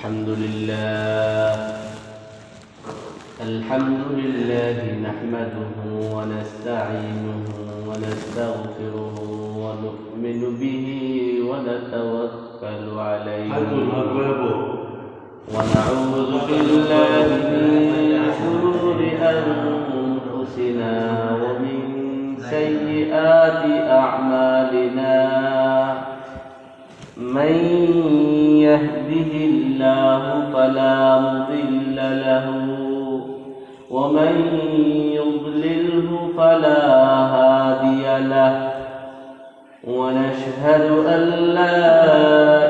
الحمد لله نحمده ونستعينه ونستغفره ونؤمن به ونتوكل عليه ونعوذ بالله من شرور أنفسنا ومن سيئات أعمالنا من يهده الله فلا مضل له ومن يضلله فلا هادي له ونشهد أن لا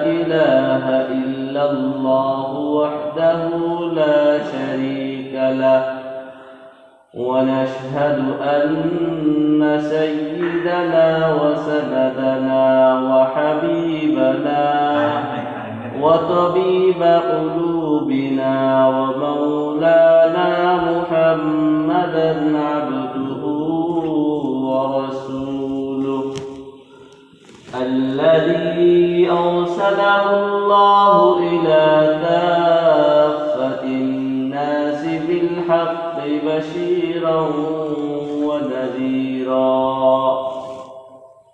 إله إلا الله وحده لا شريك له ونشهد أن سيدنا وسندنا وحبيبنا وطبيب قلوبنا ومولانا محمدا عبده ورسوله الذي أرسله الله إلى كافة الناس بالحق بشيرا ونذيرا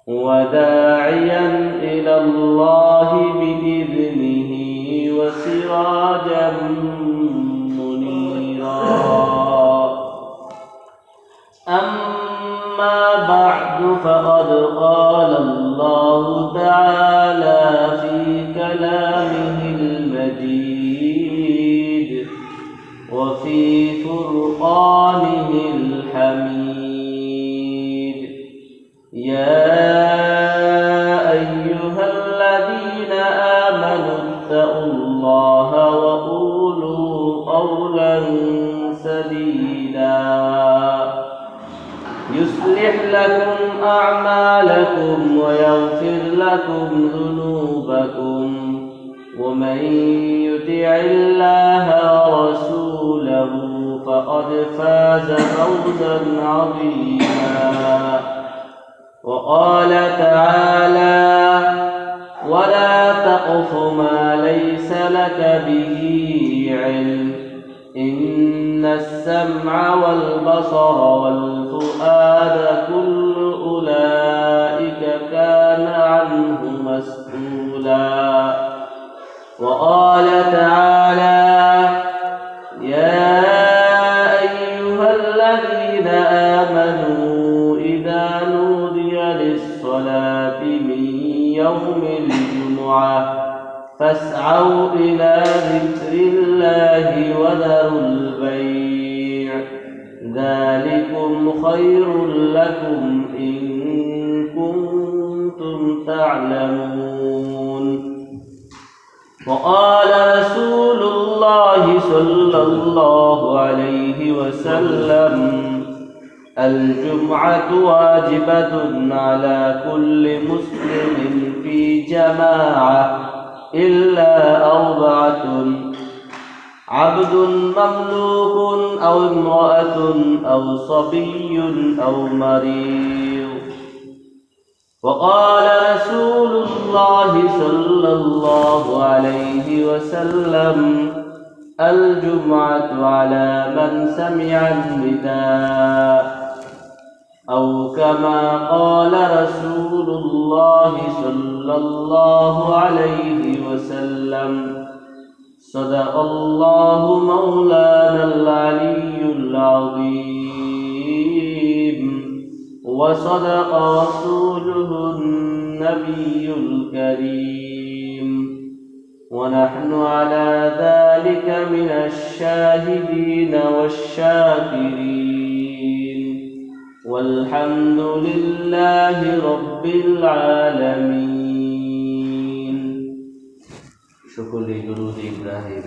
وداعيا إلى الله بإذنه وسراجا منيرا أما بعد فقد قال الله تعالى في كلامه المجيد وفي فرقانه الحميد يا أيها الذين آمنوا اتقوا الله وقولوا قولا سديدا يصلح لكم أعمالكم ويغفر لكم ذنوبكم ومن يطع الله ورسوله فقد فاز فوزا عظيما وقال تعالى ولا تقف ما ليس لك به علم إن السمع والبصر والفؤاد كل أولئك كان عنه مسؤولا وقال تعالى يا أيها الذين آمنوا إذا نودي للصلاة من يوم الجمعة فاسعوا إلى ذكر الله وذروا البيع ذلكم خير لكم إن كنتم تعلمون وقال رسول الله صلى الله عليه وسلم الجمعة واجبة على كل مسلم في جماعة إلا أربعة عبد مملوك أو امرأة أو صبي أو مريض وقال رسول الله صلى الله عليه وسلم الجمعة على من سمع النداء أو كما قال رسول الله صلى الله عليه وسلم صدق الله مولانا العلي العظيم وصدق رسوله النبي الكريم ونحن على ذلك من الشاهدين والشاكرين والحمد لله رب العالمين شكر درود إبراهيم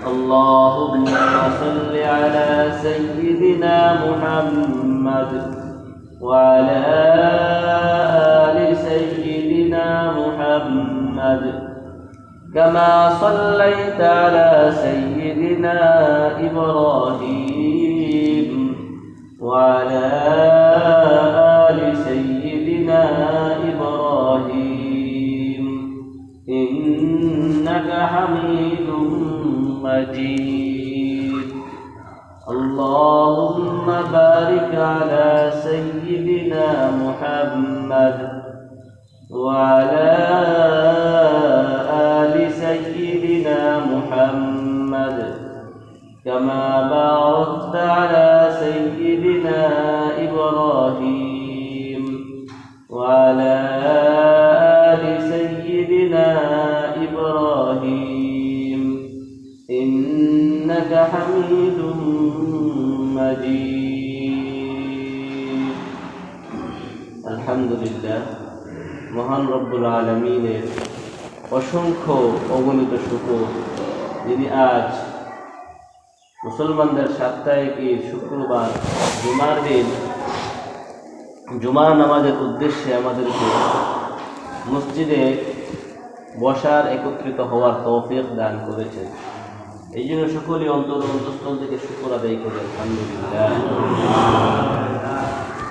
اللهم صل على سيدنا محمد وعلى آل سيدنا محمد كما صليت على سيدنا إبراهيم وعلى آل سيدنا إبراهيم إنك إنك حميد مجيد اللهم بارك على سيدنا محمد وعلى آل سيدنا محمد كما باركت على سيدنا إبراهيم وعلى آل سيدنا إبراهيم إنك حميد مجيد الحمد لله মহান রব্বুল আলামিনের অসংখ্য অগণিত শুকর যিনি আজ মুসলমানদের সাপ্তাহিক শুক্রবার জুমার দিন জুমার নামাজের উদ্দেশ্যে আমাদেরকে মসজিদে বসার একত্রিত হওয়ার তৌফিক দান করেছেন। এই জন্য সকলেই অন্তঃস্থল থেকে শুকর আদায় করে আলহামদুলিল্লাহ।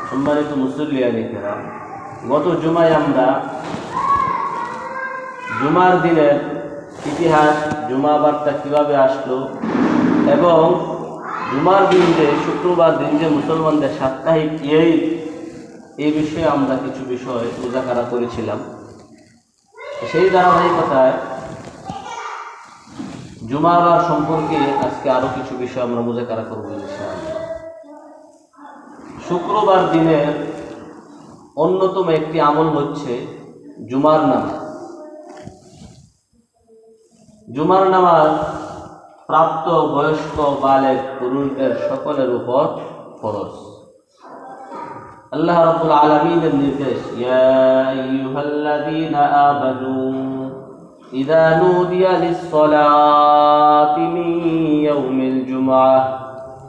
সম্মানিত মুসল্লিয়ানে কেরাম, গত জুমায় আমরা জুমার দিনের ইতিহাস, জুমা বার্তা কীভাবে আসলো এবং জুমার দিন যে শুক্রবার দিন যে মুসলমানদের সাপ্তাহিক এই বিষয়ে আমরা কিছু বিষয় মুযাকারা করেছিলাম। সেই ধারাবাহিকতায় জুমাবার সম্পর্কে আজকে আরও কিছু বিষয় আমরা মুযাকারা করব ইনশাআল্লাহ। শুক্রবার দিনের অন্যতম একটি আমল হচ্ছে জুমার নামাজ। জুমার নামাজ প্রাপ্ত বয়স্ক বালেগ পুরুষদের সকলের উপর ফরজ। আল্লাহ রাব্বুল আলামিনের নির্দেশ, ইয়া আইয়ুহাল্লাযীনা আমানু ইযা নুদিয়া লিস-সালাতি মিন ইয়াউমিল জুমআহ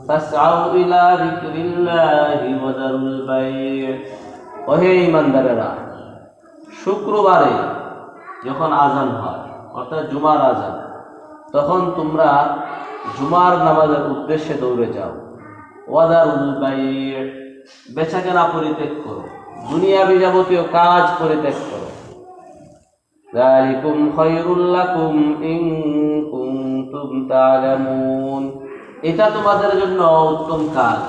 ফাসআউ ইলা যিকরিল্লাহি ওয়া যারুল বাই'। ওহে ঈমানদারেরা, শুক্রবারে যখন আজান হয় অর্থাৎ জুমার আজান, তখন তোমরা জুমার নামাজের উদ্দেশ্যে দৌড়ে যাও। ওয়াদারুল বাই', বেচাকেনা পরিত্যাগ করো, দুনিয়াবি যাবতীয় কাজ পরিত্যাগ করো। যালিকুম খায়রুল লাকুম ইন কুনতুম তা'লামুন, এটা তোমাদের জন্য উত্তম কাজ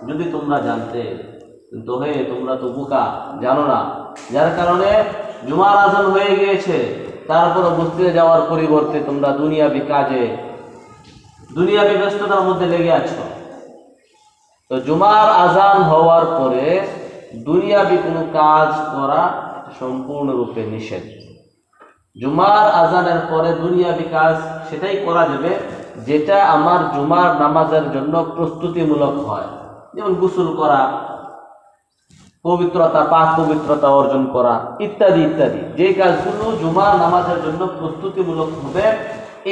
যদি তোমরা জানতে। কিন্তু হে, তোমরা তো বোকা, জানো না, যার কারণে জুমার আজান হয়ে গিয়েছে, তারপরে মসজিদে যাওয়ার পরিবর্তে তোমরা দুনিয়াবি কাজে, দুনিয়াবি ব্যস্ততার মধ্যে লেগে আছো। তো জুমার আজান হওয়ার পরে দুনিয়াবি কোনো কাজ করা সম্পূর্ণরূপে নিষেধ। জুমার আজানের পরে দুনিয়াবি কাজ সেটাই করা যাবে যেটা আমার জুমার নামাজের জন্য প্রস্তুতিমূলক হয়, যেমন গোসল করা, পবিত্রতা, পাক পবিত্রতা অর্জন করা ইত্যাদি ইত্যাদি। যে কাজগুলো জুমার নামাজের জন্য প্রস্তুতিমূলক হবে,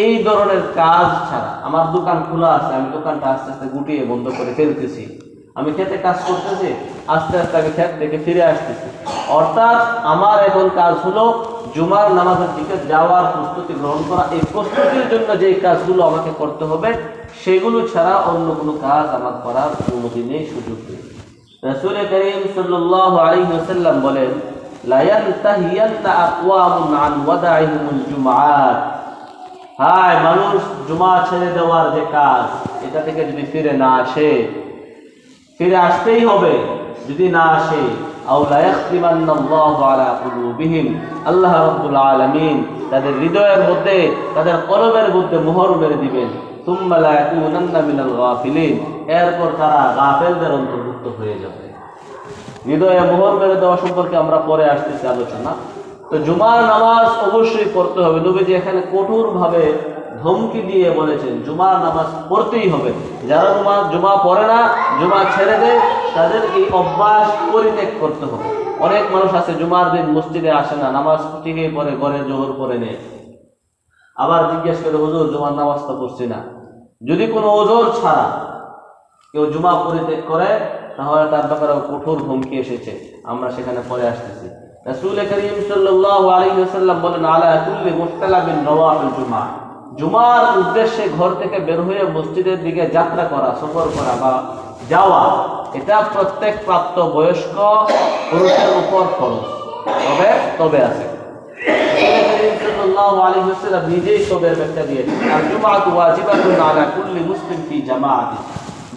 এই ধরনের কাজ ছাড়া, আমার দোকান খোলা আছে, আমি দোকানটা আস্তে আস্তে গুটিয়ে বন্ধ করে ফেলতেছি, আমি খেতে কাজ করতেছি, আস্তে আস্তে আমি খেত থেকে ফিরে আসতেছি, অর্থাৎ আমার এখন কাজ হলো জুমার নামাজের দিকে যাওয়ার প্রস্তুতি গ্রহণ করা। এই প্রস্তুতির জন্য যে কাজগুলো আমাকে করতে হবে সেগুলো ছাড়া অন্য কোনো কাজ আমার করার অনুমতি নেই, সুযোগ নেই। রাসূল করিম সাল্লাল্লাহু আলাইহি ওয়াসাল্লাম বলেন, লা ইয়ানতাহিয়ান্না আকওয়ামুন আন ওয়াদাইহিমুল জুমআত। হায়, মানুষ জুমা ছেড়ে দেওয়ার যে কাজ, এটা থেকে যদি ফিরে না আসে, ফিরে আসতেই হবে, যদি না আসে, আও লা ইয়াখতিমান্নাল্লাহু আলা কুলুবিহিম, আল্লাহ রাব্বুল আলামিন তাদের হৃদয়ের মধ্যে, তাদের কলবের মধ্যে মোহর মেরে দিবেন। সুম্মা লা ইয়াকুনান্না মিনাল গাফিলিন, এরপর তারা গাফেলদের অন্তর্ভুক্ত হয়ে যাবে। হৃদয়ে মোহর মেরে দেওয়া সম্পর্কে আমরা পরে আসতেছি আলোচনা। তো জুমার নামাজ অবশ্যই পড়তে হবে। নবীজি এখানে কঠোরভাবে ধমকি দিয়ে বলেছেন জুমার নামাজ পড়তেই হবে। যারা জুমা পড়ে না, জুমা ছেড়ে দেয়, তাদের এই অভ্যাস পরিত্যাগ করতে হবে। অনেক মানুষ আছে জুমার দিন মসজিদে আসে না, নামাজ ঠিকই পড়ে, ঘরে জোহর পড়ে নেয়, আবার জিজ্ঞেস করে, হুজুর জুমার নামাজ তো পড়ছি না। যদি কোনো ওজোর ছাড়া কেউ জুমা পরিত্যাগ করে, তাহলে তার ব্যাপারে কঠোর ধমকি এসেছে, আমরা সেখানে পরে আসতেছি। রাসূল করিম সাল্লাল্লাহু আলাইহি ওয়াসাল্লাম বলেন, আলা কুল্লি মুহতালাবিন নওয়াফিল জুমা, জুমার উদ্দেশ্যে ঘর থেকে বের হয়ে মসজিদের দিকে যাত্রা করা, সফর করা বা যাওয়া, এটা প্রত্যেক প্রাপ্ত বয়স্ক পুরুষের উপর ফরজ। তবে আছে রাসূল করিম সাল্লাল্লাহু আলাইহি ওয়াসাল্লাম নিজেই সবের ব্যাখ্যা দিয়েছেন, আর জুমআতু ওয়াজিবাতুন আলা কুল্লি মুসলিম ফি জামাআতি,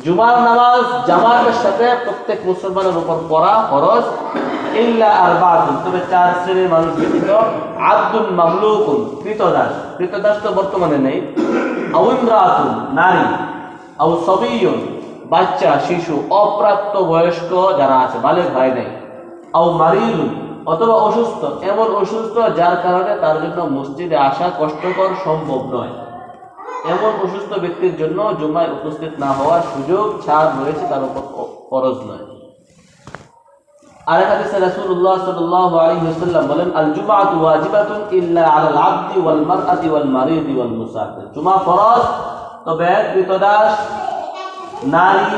জুমার নামাজ জামাতের সাথে প্রত্যেক মুসলমানের উপর পড়া ফরজ, ইল্লা আরবাতুন, তবে চার শ্রেণীর মানুষ ব্যতীত, আব্দুন মামলুকুন, কৃতদাস, কৃতদাস তো বর্তমানে নেই, আও ইমরাতুন, নারী, আও সবিয়ুন, বাচ্চা শিশু, অপ্রাপ্ত বয়স্ক যারা আছে, বালেগ হয় নাই, আও মারিদুন, অথবা অসুস্থ, এমন অসুস্থ যার কারণে তার জন্য মসজিদে আসা কষ্টকর, সম্ভব নয়, এমন অসুস্থ ব্যক্তির জন্য জুমায় উপস্থিত না হওয়ার সুযোগ, ছাড় রয়েছে, তার উপর ফরজ নয়। আরেক হাদিসে রাসূলুল্লাহ সাল্লাল্লাহু আলাইহি ওয়াসাল্লাম বলেন, আল জুমআতু ওয়াজিবাতুন ইল্লা আলাল আবদি ওয়াল মারআতি ওয়াল মারিদি ওয়াল মুসাফির, জুমা ফরজ, তবে কৃতদাস, নারী,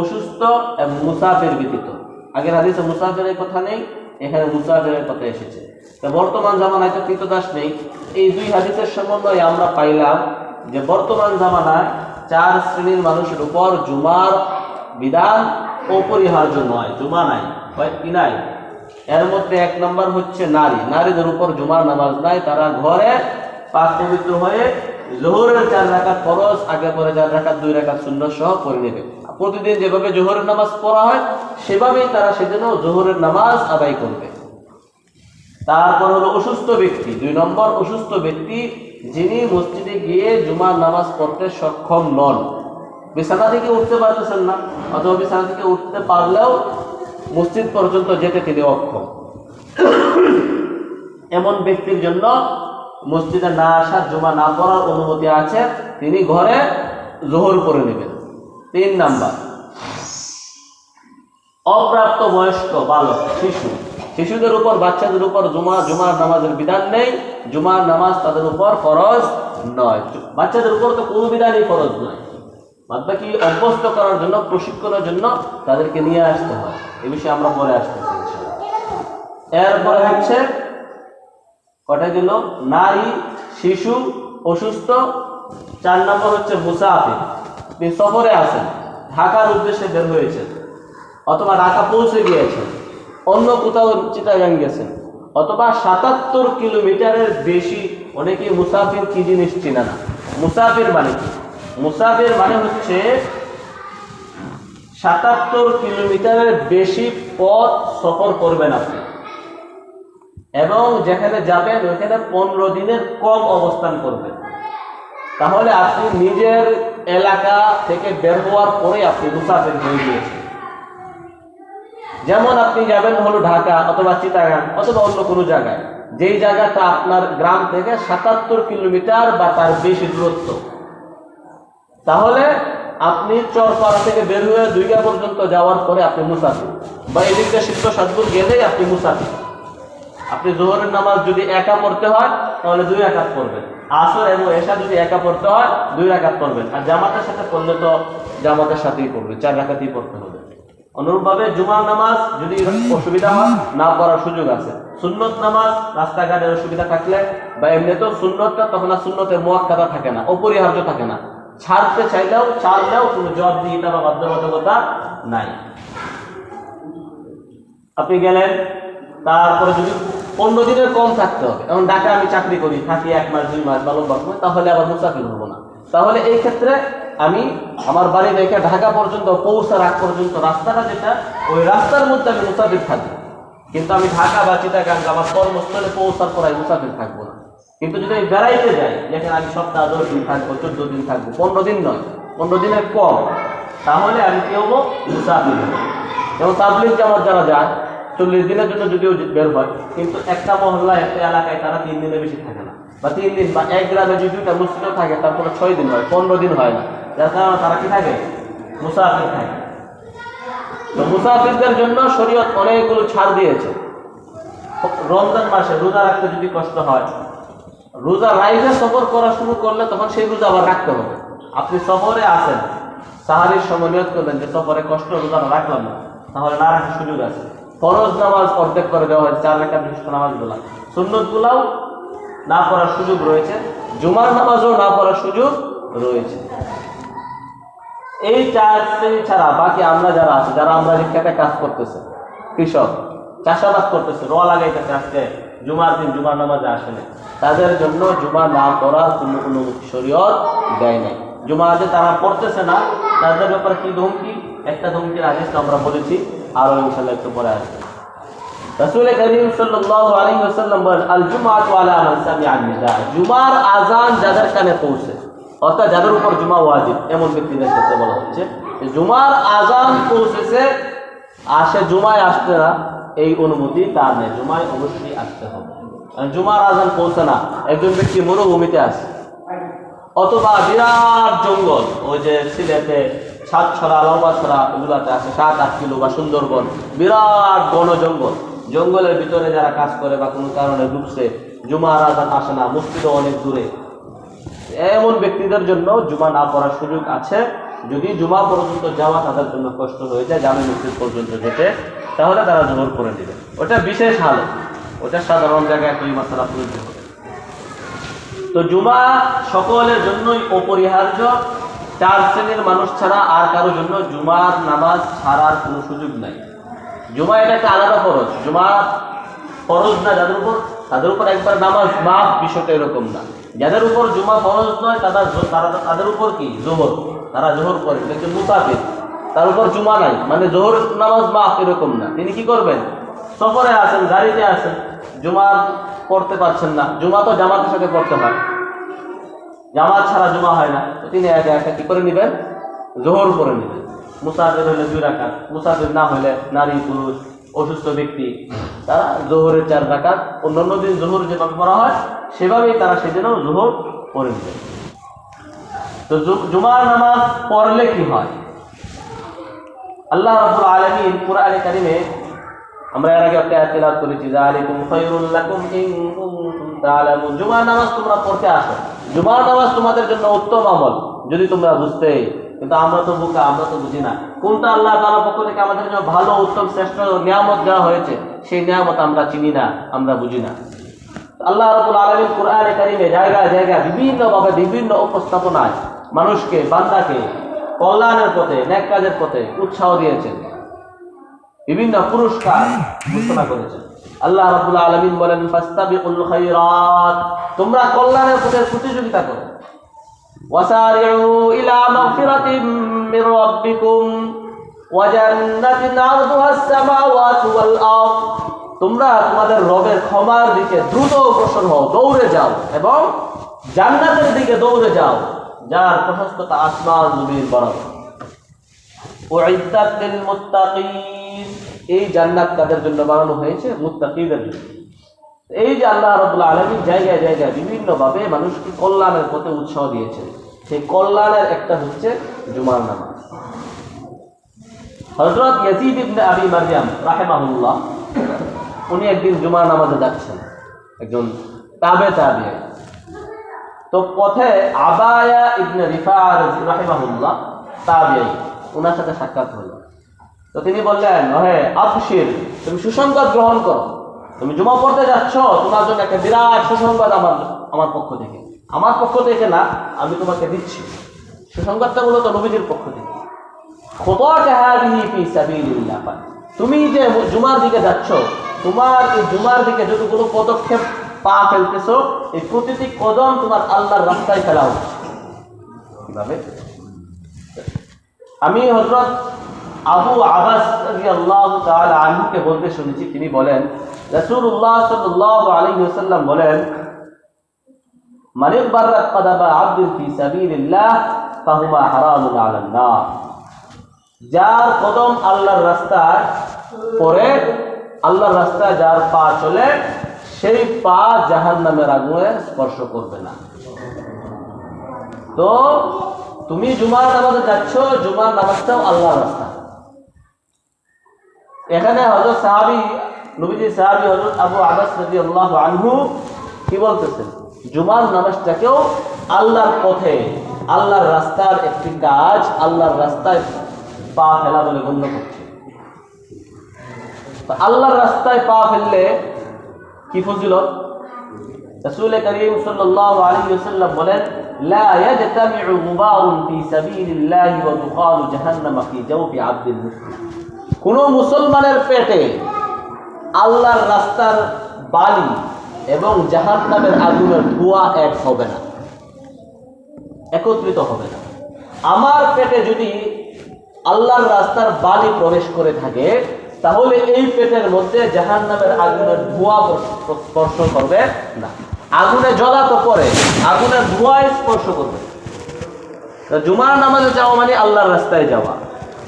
অসুস্থ এবং মুসাফির ব্যতীত। আগের হাদিসে মুসাফিরের কথা নেই, এখানে মুসাফিরের কথা এসেছে। তো বর্তমান জামানায় তো কৃতদাস নেই। এই দুই হাদিসের সমন্বয়ে আমরা পাইলাম যে বর্তমান জামানায় চার শ্রেণীর মানুষের উপর জুমার বিধান অপরিহার্য নয়, জুমা নাই, কি নাই? এর মধ্যে এক নম্বর হচ্ছে নারী, নারীদের উপর জুমার নামাজ নাই, তারা ঘরে পাক পবিত্র হয়ে জোহরের 4 রাকাত ফরজ, আগে পরে 4 রাকাত 2 রাকাত সুন্নাত সহ পড়ে নেবে। প্রতিদিন যেভাবে জোহরের নামাজ পড়া হয় সেভাবেই তারা সেজন্য জোহরের নামাজ আদায় করবে। তারপর হলো অসুস্থ ব্যক্তি, 2 নম্বর অসুস্থ ব্যক্তি, যিনি মসজিদে গিয়ে জুমার নামাজ পড়তে সক্ষম নন, বিছানা থেকে উঠতে পারতেছেন না, অথবা বিছানা থেকে উঠতে পারলেও মসজিদ পর্যন্ত যেতে তিনি অক্ষম, এমন ব্যক্তির জন্য মসজিদে না আসার, জুমা না পড়ার অনুমতি আছে, তিনি ঘরে জোহর পড়ে নেবেন। 3 নাম্বার অপ্রাপ্ত বয়স্ক বালক, শিশু, শিশুদের উপর, বাচ্চাদের উপর জুমার নামাজের বিধান নেই, জুমার নামাজ তাদের উপর ফরজ নয়, বাচ্চাদের উপর তো কোনো বিধানই ফরজ নয়, বাদবাকি অভ্যস্ত করার জন্য, প্রশিক্ষণের জন্য তাদেরকে নিয়ে আসতে হয়। এ বিষয়ে আমরা পরে আসতেছি ইনশাআল্লাহ। এরপরে হচ্ছে কটা গেল, নারী, শিশু, অসুস্থ। 4 নম্বর হচ্ছে মুসাফির, আপনি সফরে আছেন, ঢাকার উদ্দেশ্যে বের হয়েছেন, অথবা ঢাকা পৌঁছে গিয়েছেন, অন্য কোথাও চিটাগাং গেছেন, অথবা 77 কিলোমিটারের বেশি, অনেকেই মুসাফির কি জিনিস চিনে না। মুসাফির মানে কি? মুসাফির মানে হচ্ছে 77 কিলোমিটারের বেশি পথ সফর করবেন আপনি, এবং যেখানে যাবেন ওখানে 15 দিনের কম অবস্থান করবেন। তাহলে আপনি নিজের এলাকা থেকে বের হওয়ার পরে আপনি মুসাফির হয়ে গিয়েছেন। যেমন আপনি যাবেন হলো ঢাকা অথবা চিটাগাং অথবা অন্য কোনো জায়গায়, যেই জায়গাটা আপনার গ্রাম থেকে 77 কিলোমিটার বা তার বেশি দূরত্ব, তাহলে আপনি চরপাড়া থেকে বের হয়ে 2 পর্যন্ত যাওয়ার পরে আপনি মুসাফির, বা এদিক দিয়ে সিদ্ধ সাতপুর গেলেই আপনি মুসাফির। আপনি জোহরের নামাজ যদি একা পড়তে হয় তাহলে 2 রাকাত পড়বেন, আসর এবং এশা যদি একা পড়তে হয় 2 রাকাত পড়বেন, আর জামাতের সাথে পড়লে তো জামাতের সাথেই পড়বে, 4 রাকাতই পড়তে হবে। অনুরূপভাবে জুমার নামাজ যদি অসুবিধা হয়, না পড়ার সুযোগ আছে। সুন্নত নামাজ রাস্তাঘাটের অসুবিধা থাকলে, বা এমনিতেও সুন্নতটা তখন আর সুন্নতের মুআক্কাদা থাকে না, অপরিহার্য থাকে না, ছাড়তে চাইলেও ছাড়লেও কোনো জবাবদিহিতা বা বাধ্যবাধকতা নাই। আপনি গেলেন, তারপরে যদি 15 দিনের কম থাকতে হবে, এখন ঢাকা আমি চাকরি করি, থাকি 1 মাস 2 মাস বা লম্বা সময়, তাহলে আবার মুসাফির হবো না। তাহলে এই ক্ষেত্রে আমি আমার বাড়ি রেখে ঢাকা পর্যন্ত পৌঁছার আগ পর্যন্ত রাস্তাটা যেটা, ওই রাস্তার মধ্যে আমি মুসাফির থাকবো, কিন্তু আমি ঢাকা বা চিটাগাং আমার কর্মস্থলে পৌঁছার পর আমি মুসাফির থাকবো না। কিন্তু যদি আমি বেড়াইতে যাই, যেখানে আমি সপ্তাহ 10 দিন থাকবো, 14 দিন থাকবো, 15 দিন নয়, 15 দিনের কম, তাহলে আমি কি হবো? মুসাফির হবো। যেমন তাবলীগ জামাত যারা যায় 40 দিনের জন্য যদিও বের হয়, কিন্তু একটা মহল্লায়, একটা এলাকায় তারা 3 দিনের বেশি থাকে না, বা 3 দিন, বা এক গ্রামে যদি 2টা মসজিদও থাকে তারপরে 6 দিন হয়, 15 দিন হয় না, যার কারণে তারা কি থাকে? মুসাফির থাকে। তো মুসাফিরদের জন্য শরীয়ত অনেকগুলো ছাড় দিয়েছে। রমজান মাসে রোজা রাখতে যদি কষ্ট হয়, রোজা রাইজা সফর করা শুরু করলে তখন সেই রোজা আবার রাখতে হবে। আপনি সফরে আছেন, সাহারির সময় নিয়ত করলেন যে সফরে কষ্ট, রোজা রাখলাম না, তাহলে না রাখার সুযোগ আছে। ফরজ নামাজ অর্ধেক করে দেওয়া হয়েছে, 4 রাকাত বিশিষ্ট নামাজগুলা, সুন্নত গুলাও না পড়ার সুযোগ রয়েছে, জুমার নামাজও না পড়ার সুযোগ রয়েছে। এই 4 শ্রেণী ছাড়া বাকি আমরা যারা আছে, যারা আমরা রিক্সাতে কাজ করতেছে, কৃষক চাষাবাদ করতেছে, রোয়া লাগাইতেছে, আজকে জুমার দিন জুমার নামাজে আসে না, তাদের জন্য জুমা না পড়ার কোনো অনুমতি শরীয়ত দেয় নাই। জুমা যে তারা পড়তেছে না তাদের ব্যাপারে কি ধমকি, একটা ধমকির হাদিস তো আমরা বলেছি, আরো ইনশাআল্লাহ একটু পরে আসবে। রাসূল করিম সাল্লাল্লাহু আলাইহি ওয়াসাল্লাম বলেন, আল জুমআতু আলা মান সামিআ নিদা, জুমার আযান যাদের কানে পৌঁছে, অর্থাৎ যাদের উপর জুমা ওয়াজিব এমন ব্যক্তিদের ক্ষেত্রে বলা হচ্ছে জুমার আযান পৌঁছেছে, আসে জুমায় আসতে না, এই অনুমতি তার নেই, জুমায় অবশ্যই আসতে হবে। জুমার আযান পৌঁছে না, একজন ব্যক্তি মরুভূমিতে আছে অথবা বিরাট জঙ্গল, ওই যে সিলেটে সাতছড়া লম্বাছড়া এগুলাতে আছে 7-8 কিলো, বা সুন্দরবন বিরাট বন জঙ্গল, জঙ্গলের ভিতরে যারা কাজ করে বা কোনো কারণে ঢুকছে, জুমার আযান আসে না, মসজিদও অনেক দূরে, এমন ব্যক্তিদের জন্য জুমা না পড়ার সুযোগ আছে। যদি জুমা পর্যন্ত যাওয়া তাদের জন্য কষ্ট হয়ে যায়, জামে মসজিদ পর্যন্ত যেতে, তাহলে তারা জোহর করে নেবে। ওটা বিশেষ হালত, ওটা সাধারণ জায়গায় দুই মাসালা প্রযোজ্য হবে। তো জুমা সকলের জন্যই অপরিহার্য, 4 শ্রেণীর মানুষ ছাড়া আর কারোর জন্য জুমার নামাজ ছাড়ার কোনো সুযোগ নাই। জুমা এটা একটা আলাদা ফরজ, জুমা ফরজ না যাদের উপর, তাদের উপর একবার নামাজ মাফ, বিষয়টা এরকম না। যাদের উপর জুমা ফরজ নয় তাদের উপর কি জোহর, তারা জোহর করে, কিন্তু মুসাফির তার উপর জুমা নাই, মানে জোহর নামাজ মাফ এরকম না। তিনি কি করবেন, সফরে আছেন, গাড়িতে আছেন, জুমা পড়তে পারছেন না, জুমা তো জামাতের সাথে পড়তে হয়, জামাত ছাড়া জুমা হয় না, তো তিনি একা একা কি করে নেবেন, জোহর করে নেবেন। মুসাফির হলে 2 রাকাত, মুসাফির না হলে নারী পুরুষ অসুস্থ ব্যক্তি তারা জোহরের 4 রাকাত, অন্যান্য দিন জোহর যেভাবে পড়া হয় সেভাবেই তারা সেদিনও জোহর পড়ে নেবেন। তো জুমার নামাজ পড়লে কি হয়, আল্লাহ রাব্বুল আলামিন কুরআনে কারীমে আমরা এর আগে একটা আয়াত তেলাওয়াত করেছি, যালিকুম খায়রুল লাকুম ইন কুনতুম তা'লামুন, জুমার নামাজ তোমরা পড়তে আসো, জুমার নামাজ তোমাদের জন্য উত্তম আমল যদি তোমরা বুঝতে। কিন্তু আমরা তো বোকা, আমরা তো বুঝি না কোনটা আল্লাহ তাআলার পক্ষ থেকে আমাদের জন্য ভালো, উত্তম, শ্রেষ্ঠ নিয়ামত দেওয়া হয়েছে, সেই নিয়ামত আমরা চিনি না, আমরা বুঝি না। আল্লাহ রাব্বুল আলামিন কুরআনে কারীমে জায়গায় জায়গায় বিভিন্নভাবে বিভিন্ন উপস্থাপনায় মানুষকে, বান্দাকে কল্যাণের পথে, নেক কাজের পথে উৎসাহ দিয়েছেন, বিভিন্ন পুরস্কার ঘোষণা করেছেন। আল্লাহ রাব্বুল আলামিন বলেন, ফাস্তাবিকুল খায়রাত, তোমরা কল্যাণের পথে প্রতিযোগিতা করো, ওয়াসারিউ ইলা মাগফিরাতিম মির রাব্বিকুম ওয়া জান্নাতিন আরদুহাস সামাওয়াতু ওয়াল আরদ, তোমরা তোমাদের রবের ক্ষমার দিকে দ্রুত অগ্রসর হও, দৌড়ে যাও, এবং জান্নাতের দিকে দৌড়ে যাও যার প্রশস্ততা আসমান জমির বরাবর। উইদ্দাত লিল মুত্তাকিন, এই জান্নাত তাদের জন্য বানানো হয়েছে মুত্তাকিদের জন্য। এই যে আল্লাহ রাব্বুল আলামিন জায়গায় জায়গায় বিভিন্নভাবে মানুষকে কল্যাণের পথে উৎসাহ দিয়েছেন, সেই কল্যাণের একটা হচ্ছে জুমার নামাজ। হযরত ইয়াজিদ ইবনে আবি মারইয়াম রাহিমাহুল্লাহ, উনি একদিন জুমার নামাজে যাচ্ছেন, একজন তাবেঈ। তো পথে আবায়া ইবনে রিফাআ রাহিমাহুল্লাহ তাবেঈ, ওনার সাথে সাক্ষাৎ হলো। তো তিনি বললেন, হে আবশির, তুমি সুসংবাদ গ্রহণ করো, তুমি জুমা পড়তে যাচ্ছ, তোমার জন্য একটা বিরাট সুসংবাদ আমার পক্ষ থেকে, আমার পক্ষ থেকে না, আমি তোমাকে দিচ্ছি। সুসংবাদটা মূলত নবীজির পক্ষ থেকে। খুতাকা হাদিহি ফি সাবিলিল্লাহ, তুমি যে জুমার দিকে যাচ্ছ, তোমার এই জুমার দিকে যতগুলো পদক্ষেপ পা ফেলতেছো, এই প্রতিটি কদম তোমার আল্লাহর রাস্তায় ফেলা হচ্ছে। কিভাবে? আমি হযরত আবু আবাস রাদিয়াল্লাহু তাআলা আনহুকে বলতে শুনেছি, তিনি বলেন, রাসূলুল্লাহ সাল্লাল্লাহু আলাইহি ওয়াসাল্লাম বলেন, মান ইগবারাত কদাবা আবদিন ফি সাবিলিল্লাহ ফাহুমা হারামুন আলান নার, যার কদম আল্লাহর রাস্তায় পড়ে, আল্লাহর রাস্তায় যার পা চলে, সেই পা জাহান্নামের আগুনে স্পর্শ করবে না। তো তুমি জুমার নামাজে যাচ্ছ, জুমার নামাজটাও আল্লাহর রাস্তা। এখানে হযরত সাহাবী, নবীজি সাহাবী হযরত আবু আবাস রাদিয়াল্লাহু আনহু কি বলতেছেন, জুমার নামাজটাকেও আল্লাহর পথে, আল্লাহর রাস্তার একটি কাজ, আল্লাহর রাস্তায় পা ফেলা বলে গণ্য করছে। আল্লাহর রাস্তায় পা ফেললে কি ফজিলত? রাসূল করিম সাল্লাল্লাহু আলাইহি ওয়াসাল্লাম বলেন, লা ইয়াজতামিউ মুবাউন ফি সাবিলিল্লাহি ওয়া দুখালু জাহান্নাম ফি জাওফি আবদিল মুসলিম, কোন মুসলমানের পেটে আল্লাহর রাস্তার বালি এবং জাহান্নামের আগুনের ধোঁয়া এক হবে না, একত্রিত হবে না। আমার পেটে যদি আল্লাহর রাস্তার বালি প্রবেশ করে থাকে, তাহলে এই পেটের মধ্যে জাহান্নামের আগুনের ধোঁয়া স্পর্শ করবে না। আগুনে জ্বলা তো পরে, আগুনের ধোঁয়ায় স্পর্শ করবে। জুমার নামাজে যাওয়া মানে আল্লাহর রাস্তায় যাওয়া,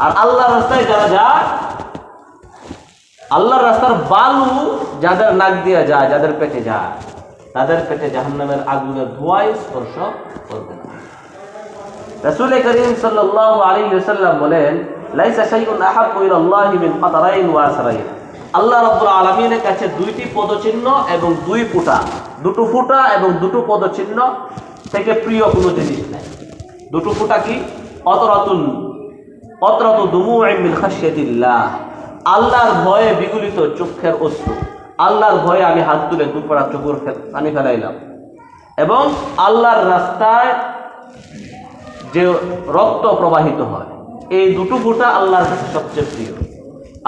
আর আল্লাহর রাস্তায় যারা যায়, আল্লাহর রাস্তার বালু যাদের নাক দিয়ে যায়, যাদের পেটে যায়, তাদের পেটে জাহান্নামের আগুনের ধোঁয়ায় স্পর্শ করবে না। রাসূল করিম সাল্লাল্লাহু আলাইহি ওয়াসাল্লাম বলেন, লাইসা শাইউন আহাব্বু ইলাল্লাহি মিন কাতারাইন ওয়া আসরাইন। আল্লাহ রাব্বুল আলামিনের কাছে দুইটি পদচিহ্ন এবং দুটো ফুটা এবং দুটো পদচিহ্ন থেকে প্রিয় কোনো জিনিস নাই। দুটো ফুটা কি? অতরাতু দুমুউন মিন খাশিয়াতিল্লাহ, আল্লাহর ভয়ে বিগলিত চোখের অশ্রু। আল্লাহর ভয়ে আমি হাত তুলে দুপড়া চোখের পানি ফেলাইলাম। এবং আল্লাহর রাস্তায় যে রক্ত প্রবাহিত হয়, এই দুটো ফোঁটা আল্লাহর কাছে সবচেয়ে প্রিয়।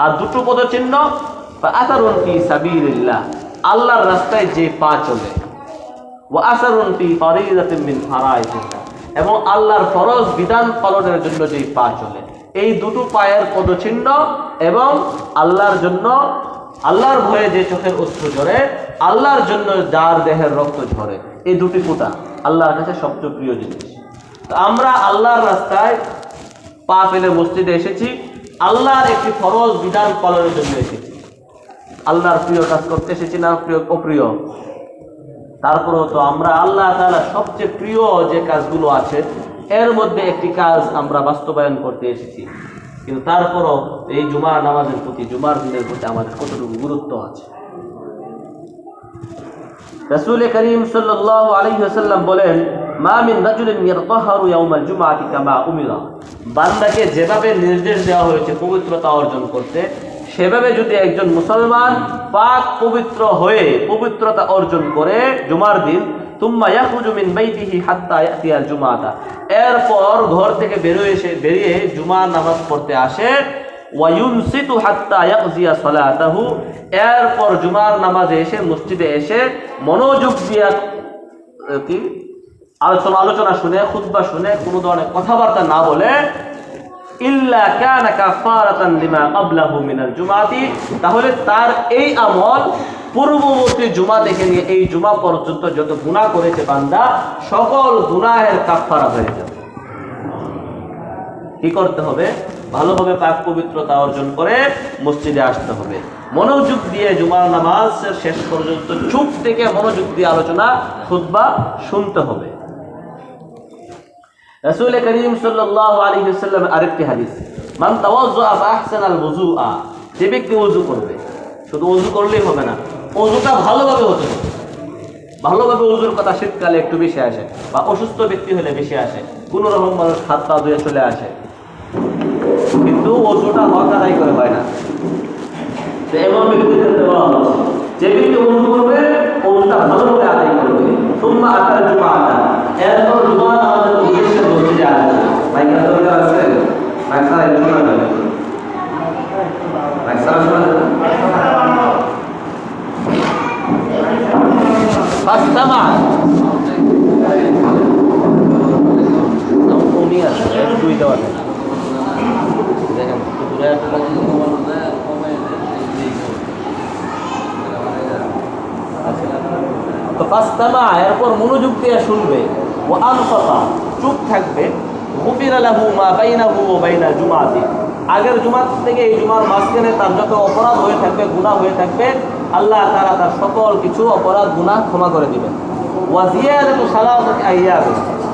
আর দুটো পদচিহ্ন আসারুন ফি সাবিলিল্লাহ, আল্লাহর রাস্তায় যে পা চলে, ওয়া আসারুন ফি ফারিদাতিন মিন ফারাইদিল্লাহ, এবং আল্লাহর ফরজ বিধান পালনের জন্য যে পা চলে। এই দুটো পায়ের পদচিহ্ন এবং আল্লাহর জন্য, আল্লাহর ভয়ে যে চোখের অশ্রু ঝরে, আল্লাহর জন্য যার দেহের রক্ত ঝরে, এই দুটি ফোঁটা আল্লাহর কাছে সবচেয়ে প্রিয় জিনিস। তো আমরা আল্লাহর রাস্তায় পা ফেলে মসজিদে এসেছি, আল্লাহর একটি ফরজ বিধান পালনের জন্য এসেছি। আল্লাহর প্রিয় কাজ করতে এসেছি না অপ্রিয়? তারপরেও তো আমরা আল্লাহ তাআলা সবচেয়ে প্রিয় যে কাজগুলো আছে, এর মধ্যে একটি কাজ আমরা বাস্তবায়ন করতে এসেছি। কিন্তু তারপরও এই জুমার নামাজের প্রতি, জুমার দিনের প্রতি আমাদের কতটুকু গুরুত্ব আছে। রাসূল করিম সাল্লাল্লাহু আলাইহি ওয়াসাল্লাম বলেন, মা মিন রাজুলিন ইয়াতাহারু ইয়াউমাল জুমআতি কামা উমিরা, বান্দাকে যেভাবে নির্দেশ দেওয়া হয়েছে পবিত্রতা অর্জন করতে, সেভাবে যদি একজন মুসলমান পাক পবিত্র হয়ে পবিত্রতা অর্জন করে জুমার দিন, তুম্মা ইয়াখরুজু মিন বাইতিহি হাত্তা ইয়াতিয়াল জুমাতা, এরপর ঘর থেকে বেরিয়ে জুমার নামাজ পড়তে আসে, ওয়া ইউনসিতু হাত্তা ইয়াকজিয়া সালাতাহু, এরপর জুমার নামাজে এসে মসজিদে এসে মনোযোগ দিয়ে কি আলোচনা শুনে, খুতবা শুনে, কোনো ধরনের কথাবার্তা না বলে, ইল্লা কানা কাফারাতান লিমা ক্বাবলাহু মিনাল জুমাতি, তাহলে তার এই আমল পূর্ববর্তী জুমা থেকে নিয়ে এই জুমা পর্যন্ত যত গুনাহ করেছে বান্দা, সকল গুনাহের কাফারা হয়ে যাবে। কি করতে হবে? ভালোভাবে পাক পবিত্রতা অর্জন করে মসজিদে আসতে হবে, মনোযোগ দিয়ে জুমার নামাজ শেষ পর্যন্ত চুপ থেকে মনোযোগ দিয়ে আলোচনা, খুতবা শুনতে হবে। রাসূল করিম সাল্লাল্লাহু আলাইহি ওয়াসাল্লাম আরেকটি হাদিস, মান তাওয়াজ্জা ফাহসানাল ওযুআ, যে ব্যক্তি ওযু করবে, শুধু ওযু করলেই হবে না, ওযুটা ভালোভাবে হতে হবে। ভালোভাবে ওযুর কথা শীতকালে একটু বেশি আসে, বা অসুস্থ ব্যক্তি হলে বেশি আসে, কোনো রকম মানুষ হাত পা ধুয়ে চলে আসে, কিন্তু ওযুটা হক আদায় করে হয় না। এমন ব্যক্তিদের দেওয়া হচ্ছে, যে ব্যক্তি ওযু করবে ওযুটা ভালোভাবে আদায় করবে, সুম্মা আতাল জুমাআতা, এরপর জুমার নামাজের উদ্দেশ্যে মসজিদে আসবে। মাইক দরকার আছে, মাইক ছাড়া শোনা যাবে, মাইক ছাড়া শোনা যাবে। ফাস্তামা কমি আছে, দুই দেওয়া আছে, দেখেন দূরে তো ফাস্তামা, এরপর মনোযোগ দিয়ে শুনবে, ও আনসাতা, চুপ থাকবে, গুফিরা লাহু মা বাইনাহু ওয়া বাইনাল জুমাতি, আগের জুমার থেকে এই জুমার মাঝখানে তার যত অপরাধ হয়ে থাকবে, গুনাহ হয়ে থাকবে, আল্লাহ তাআলা তার সকল কিছু অপরাধ গুনাহ ক্ষমা করে দিবেন। ওয়া জিয়াদাতু সালাসাতি আইয়াম,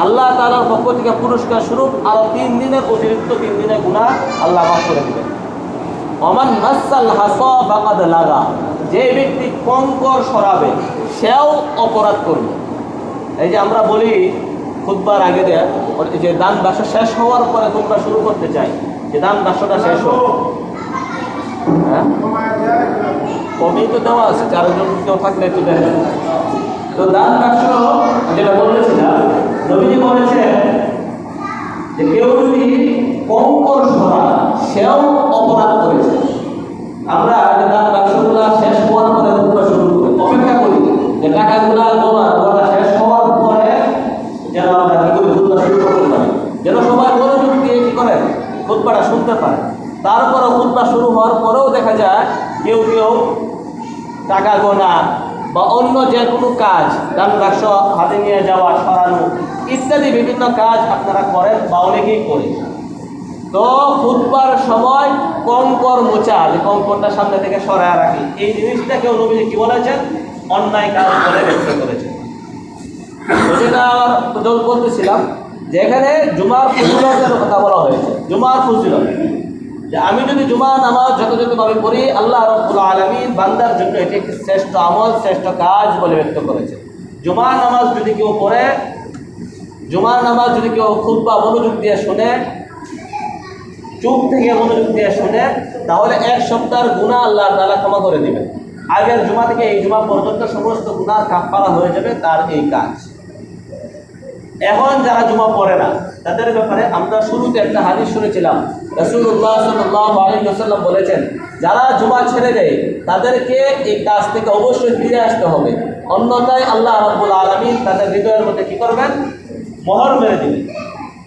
আল্লাহ তাআলার পক্ষ থেকে পুরস্কার স্বরূপ আরো 3 দিনের অতিরিক্ত 3 দিনের গুনাহ আল্লাহ মাফ করে দিবেন। ওমান মাসাল হাসা ফাকাদ লাগা, যে ব্যক্তি কঙ্কর সরাবে সেও অপরাধ করবে। এই যে আমরা বলি খুতবার আগে যে দান বাক্স শেষ হওয়ার পরে খুতবা শুরু করতে চাই, যে দান বাক্সটা শেষ হোক, হ্যাঁ কমেই তো দেওয়া আছে, 4 জন কেউ থাকলে একটু দেখেন তো। দান বাক্স যেটা বলেছিলাম, নবীজি বলেছেন যে কেউ যদি কঙ্কর সরায় সেও অপরাধ করেছে। আমরা দান বাক্সগুলো শেষ হওয়ার পরে খুতবা শুরু করি, অপেক্ষা করি যে যে টাকাগুলো জমা শেষ হওয়ার পরে যেন আমরা কি করি, খুতবা শুরু করতে পারি, যেন সবাই মনোযোগ দিয়ে কি করেন, খুতবাটা শুনতে পারে। তারপরে খুতবা শুরু হওয়ার পরেও দেখা যায় কেউ কেউ টাকা গোনা বা অন্য যে কোনো কাজ, দান বাক্স হাতে নিয়ে যাওয়া, সরানো ইত্যাদি বিভিন্ন কাজ আপনারা করেন বা অনেকেই করে। তো খুতবার সময় কঙ্কর মোচা, যে কঙ্করটা সামনে থেকে সরায় রাখি, এই জিনিসটাকেও নবীজি কি বলেছেন, অন্যায় কাজ বলে ব্যক্ত করেছেন। তো যেটা বলতেছিলাম যে এখানে জুমার ফজিলতের কথা বলা হয়েছে। জুমার ফজিলত যে আমি যদি জুমা নামাজ যথাযথভাবে পড়ি, আল্লাহ রাব্বুল আলামিন বান্দার জন্য এটি একটি শ্রেষ্ঠ আমল, শ্রেষ্ঠ কাজ বলে ব্যক্ত করেছে। জুমা নামাজ যদি কেউ পড়ে, জুমা নামাজ যদি কেউ খুতবা মনোযোগ দিয়ে শুনে, চুপ থেকে মনোযোগ দিয়ে শুনে, তাহলে এক সপ্তাহের গুনাহ আল্লাহ তাআলা ক্ষমা করে দিবেন। আগের জুমা থেকে এই জুমা পর্যন্ত সমস্ত গুনাহ কাফারা হয়ে যাবে তার এই কাজ। এখন যারা জুমা পড়ে না তাদের ব্যাপারে আমরা শুরুতে একটা হাদিস শুনেছিলাম, রাসূলুল্লাহ সাল্লাল্লাহু আলাইহি ওয়াসাল্লাম বলেছেন, যারা জুমা ছেড়ে দেয় তাদেরকে এই কাজ থেকে অবশ্যই ফিরে আসতে হবে, অন্যথায় আল্লাহ রাব্বুল আলামিন তাদের হৃদয়ের মধ্যে কি করবেন, মোহর মেরে দিবেন।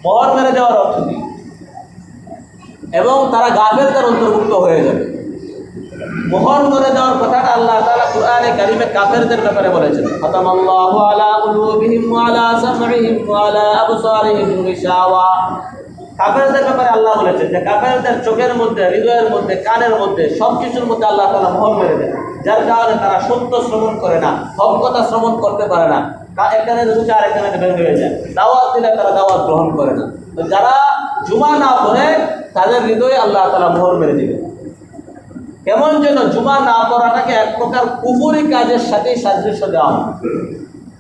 মোহর মেরে দেওয়ার অর্থ কি, এবং তারা গাফেলদের অন্তর্ভুক্ত হয়ে যাবে। মোহর করে দেওয়ার কথাটা আল্লাহ তাআলা কুরআনে কারীমে কাফেরদের ব্যাপারে বলেছেন, খাতামাল্লাহু আলা কুলুবিহিম ওয়া আলা সামঈহিম ওয়া আলা আবসারিহিম গিশাওয়া। কাফেরদের ব্যাপারে আল্লাহ বলেছেন যে কাফেরদের চোখের মধ্যে, হৃদয়ের মধ্যে, কানের মধ্যে, সব কিছুর মধ্যে আল্লাহ তাআলা মোহর মেরে দেন, যার কারণে তারা সত্য শ্রবণ করে না, হক কথা শ্রবণ করতে পারে না, এখানে ঢুকে আর এখানে বের হয়ে যায়, দাওয়াত দিলে তারা দাওয়াত গ্রহণ করে না। তো যারা জুমা না পড়ে তাদের হৃদয়ে আল্লাহ তাআলা মোহর মেরে দিবে। কেমন যেন জুমা না পড়াটাকে এক প্রকার কুফরি কাজের সাথে সাদৃশ্য দেওয়া হয়।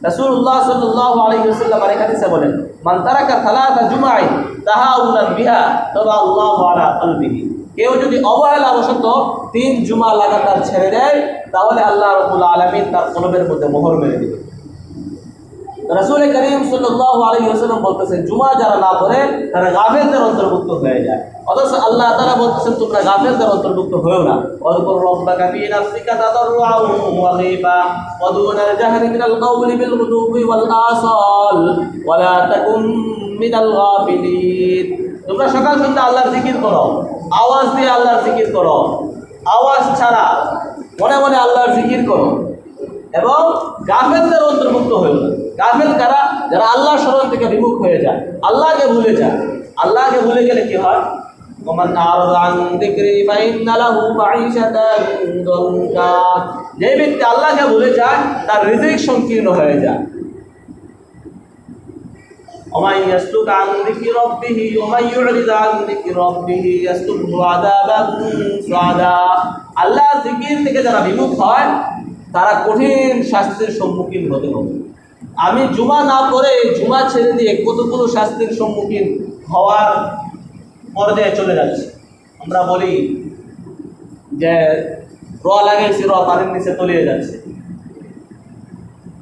রাসূলুল্লাহ সাল্লাল্লাহু আলাইহি ওয়াসাল্লাম আরেক হাদিসে বলেন, মান তারাকা সালাতা জুমআই তাহাউনান বিহা তাবাল্লাহু আলা কলবিহি। কেউ যদি অবহেলাবশত 3 জুমা লাগাতার ছেড়ে দেয়, তাহলে আল্লাহ রাব্বুল আলামিন তার কলবের মধ্যে মোহর মেরে দিবেন। রাসূল করিম সাল্লাল্লাহু আলাইহি ওয়াসাল্লাম বলতেছেন, জুমা যারা না পড়ে তারা গাফেলদের অন্তর্ভুক্ত হয়ে যায়। অথচ আল্লাহ তাআলা বলতেছেন তোমরা গাফেলদের অন্তর্ভুক্ত হয়েও না। ওয়াযকুর রাব্বাকা ফী নাফসিকা তাদাররুআন ওয়া খীফা ওয়া দুনাল জাহরি মিনাল কওলি বিল গুদুবি ওয়াল আসাল ওয়া লা তাকুন মিনাল গাফিলিন। তোমরা সকাল সন্ধ্যা আল্লাহর জিকির করো, আওয়াজ দিয়ে আল্লাহর জিকির করো, আওয়াজ ছাড়া মনে মনে আল্লাহর জিকির করো, এবং গাফেলদের অন্তর্ভুক্ত হইল না। গাফেল কারা? যারা আল্লাহর স্মরণ থেকে বিমুখ হয়ে যায়, আল্লাহকে ভুলে যায়। আল্লাহকে ভুলে গেলে কি হয়, ওমান আরাদা আন যিকরি ফাইন্না লাহু মাঈশাতান দানকা। যে ব্যক্তি আল্লাহকে ভুলে যায় তার রিজিক সংকীর্ণ হয়ে যায়। ওমান ইয়াসলুক আন যিকরি রাব্বিহি ওয়া মান ইউরিদ আন যিকরি রাব্বিহি ইয়াসলুকহু আযাবান সাদা। আল্লাহর জিকির থেকে যারা বিমুখ হয় তারা কঠিন শাস্তির সম্মুখীন হতে হবে। আমি জুমা না করে জুমা ছেড়ে দিয়ে কতগুলো শাস্তির সম্মুখীন হওয়ার পর্যায়ে চলে যাচ্ছে। আমরা বলি যে র লাগাইছি, র পানির নিচে তলিয়ে যাচ্ছে।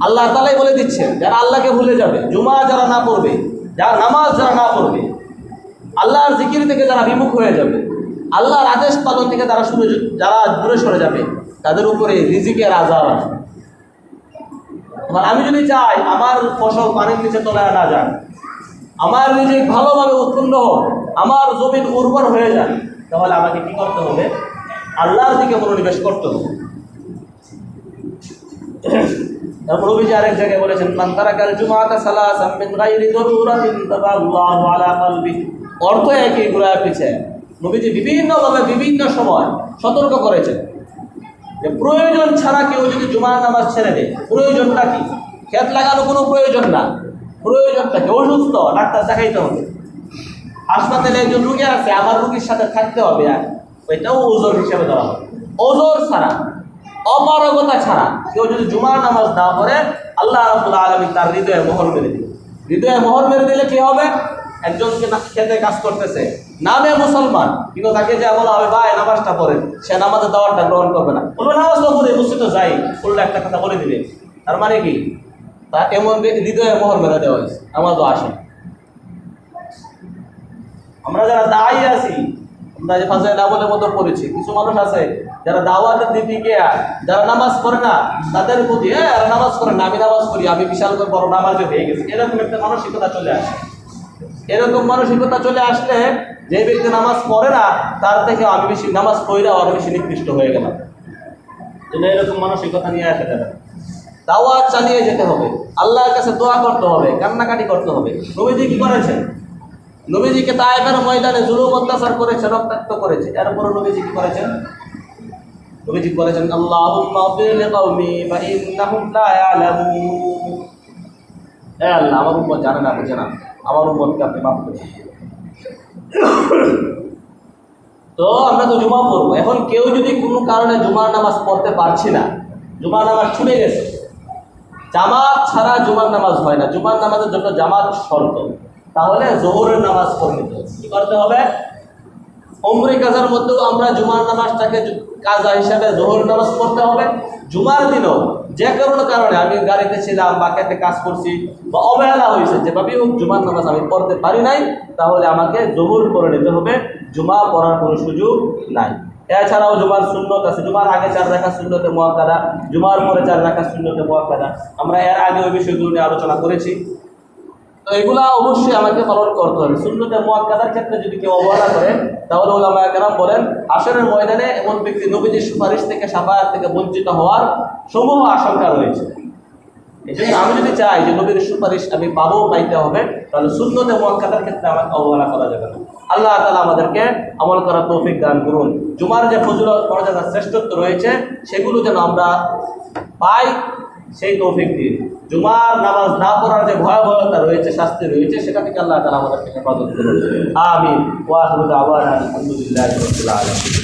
আল্লাহ তাআলাই বলে দিচ্ছেন, যারা আল্লাহকে ভুলে যাবে, জুমা যারা না পড়বে, যারা নামাজ যারা না পড়বে, আল্লাহর জিকির থেকে যারা বিমুখ হয়ে যাবে, আল্লাহর আদেশ পালন থেকে যারা দূরে সরে যাবে, তাদের উপরে রিজিকের আযাব আসবে। আমি যদি চাই আমার ফসল পানির নিচে তলায় না যান, আমার রিজিক ভালোভাবে উৎপন্ন হোক, আমার জমিন উর্বর হয়ে যায়, তাহলে আমাকে কি করতে হবে, আল্লাহর দিকে মনোনিবেশ করতে হবে। তারপর নবীজি আরেক জায়গায় বলেছেন, মান তারাকাল জুমাআতা সালাসান মিন গায়রি দারুরাতিন তাবাল্লাহু আলা কলবিহি। অর্থ একই, ঘোরায় পিছে নবীজি বিভিন্নভাবে বিভিন্ন সময় সতর্ক করেছেন যে প্রয়োজন ছাড়া কেউ যদি জুমার নামাজ ছেড়ে দেয়, প্রয়োজনটা কি, ক্ষেত লাগানো কোনো প্রয়োজন না, প্রয়োজনটা কি, অসুস্থ ডাক্তার দেখাইতে হবে, হাসপাতালে একজন রুগী আছে আমার রুগীর সাথে থাকতে হবে, আর ওইটাও ওজোর হিসেবে ধরা হবে। ওজোর ছাড়া, অপারগতা ছাড়া কেউ যদি জুমার নামাজ না পড়ে, আল্লাহ রাব্বুল আলামিন তার হৃদয়ে মোহর মেরে দিবে। হৃদয়ে মোহর মেরে দিলে কি হবে, একজনকে খেতে কাজ করতেছে, নামে মুসলমান, কিন্তু তাকে যে বলা হবে ভাই নামাজটা পড়েন, সে নামাজের দাওয়াতটা গ্রহণ করবে না, বলবে নামাজ তো পড়ে মসজিদে যাই, উল্টা একটা কথা বলে দিবে। তার মানে কি, তা এমন হৃদয়ে মোহর মেরে দেওয়া হয়েছে, নামাজও আসে। আমরা যারা দায়ী আছি, আমরা যে ফাজাইল আমলের মতো পড়েছি, কিছু মানুষ আছে যারা দাওয়াতের দিকে গিয়ে যারা নামাজ পড়ে না তাদের প্রতি এরা নামাজ পড়ে না, আমি নামাজ পড়ি, আমি বিশাল করে বড় নামাজে হয়ে গেছি, এরকম একটা মানসিকতা চলে আসে। এরকম মানসিকতা চলে আসলে যে ব্যক্তি নামাজ পড়ে না তার থেকে আমি বেশি নামাজ পড়িরা আরো বেশি নিকৃষ্ট হয়ে গেলাম। এরকম মানসিকতা নিয়ে আসে যাবে, দাওয়াত চালিয়ে যেতে হবে, আল্লাহর কাছে দোয়া করতে হবে, কান্নাকাটি করতে হবে। নবীজি কি করেছেন? নবীজিকে তায়েফের ময়দানে জুলুম অত্যাচার করেছে, রক্তাক্ত করেছে, এরপরে নবীজি কি করেছেন? নবীজি করেছেন আল্লাহুম্মা গফির লিকাওমি ফা ইন্নাহুম লা ইয়ালামুন। হে আল্লাহ, আমার উম্মত জানে না, বুঝে না, আমার উম্মতকে আপনি মাফ করুন। তো আমরা তো জুমা পড়বো, এখন কেউ যদি কোনো কারণে জুমার নামাজ পড়তে পারছি না, জুমার নামাজ ছুটে গেছে, জামাত ছাড়া জুমার নামাজ হয় না, জুমার নামাজের জন্য জামাত শর্ত, তাহলে জোহরের নামাজ পড়ে নিতে হবে। কি করতে হবে? উমরে কাজার মধ্যেও আমরা জুমার নামাজটাকে কাজা হিসাবে জোহর নামাজ পড়তে হবে। জুমার দিনও যে কোনো কারণে আমি গাড়িতে ছিলাম বা খেতে কাজ করছি বা অবহেলা হয়েছে, যেভাবেই হোক জুমার নামাজ আমি পড়তে পারি নাই, তাহলে আমাকে জোহর করে নিতে হবে, জুমা পড়ার কোনো সুযোগ নাই। এছাড়াও জুমার সুন্নত আছে, জুমার আগে 4 রাকাত সুন্নতে মুআক্কাদা, জুমার পরে 4 রাকাত সুন্নতে মুআক্কাদা। আমরা এর আগে ওই বিষয়গুলো নিয়ে আলোচনা করেছি। তো এগুলা অবশ্যই আমাকে পালন করতে হবে। সুন্নতে মুআক্কাদার ক্ষেত্রে যদি কেউ অবহেলা করে তাহলে উলামায়ে কেরাম বলেন হাশরের ময়দানে এমন ব্যক্তি নবীজির সুপারিশ থেকে, শাফাআত থেকে বঞ্চিত হওয়ার সমূহ আশঙ্কা রয়েছে। এই জন্য আমি যদি চাই যে নবীর সুপারিশ আমি পাবো, পাইতে হবে, তাহলে সুন্নতে মুআক্কাদার ক্ষেত্রে আমাকে অবহেলা করা যাবে না। আল্লাহ তাআলা আমাদেরকে আমল করার তৌফিক দান করুন। জুমার যে ফজিলত, মর্যাদা, শ্রেষ্ঠত্ব রয়েছে সেগুলো যেন আমরা পাই, সেই তৌফিক দিন। জুমার নামাজ না পড়ার যে ভয়াবহতা রয়েছে, শাস্তি রয়েছে, সেটা থেকে আল্লাহ তাআলা আমাদেরকে হেফাজত করুন। আমিন। ওয়া আখিরু দাওয়ানা আলহামদুলিল্লাহি রাব্বিল আলামিন।